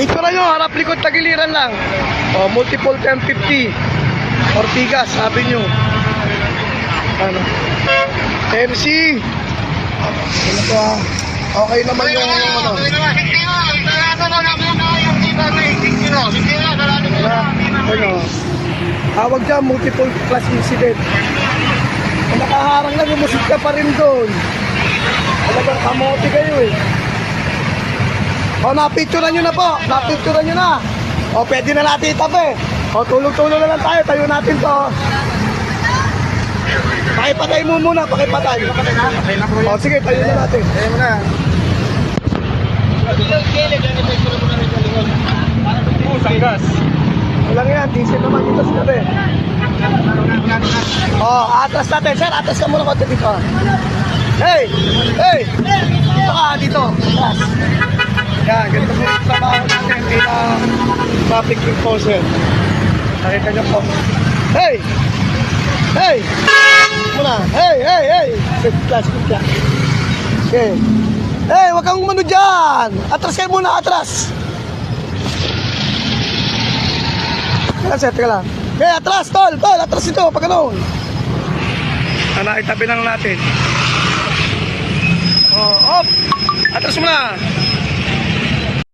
Picture nyo, harap likod tagiliran lang. O, multiple 1050. Ortigas, sabi nyo. Ano? MC. Ano to ha? Okay naman yung ano. Ano? Tawag dyan, multiple class incident. Kung nakaharang lang, umusik ka pa rin doon. Talagang kamote kayo eh. O, napicturean nyo na po. Napicturean nyo na. O, pwede na natin itabi. O, tulog-tulog na lang tayo. Tayo natin to. Pakipatay mo muna. Pakipatay. O, sige, tayo na natin. Tayo mo na. Sanggas. Walang yan. Diesel naman dito sa tabi. O, atras natin. Sir, atras ka muna konti dito. Hey! Hey! Dito ka, dito. Atras. Yan, ganito po yung trabaho natin bilang traffic enforcer. Nakita niyo po. Hey! Hey! Muna. Hey! Hey! Hey! Good class, good class. Okay. Hey! Huwag kang umano dyan! Atras kayo muna, atras! Teka lang. Okay, atras, tol! Tol, atras ito, pag gano'n. Itabi lang natin. Oh, op! Atras mo na!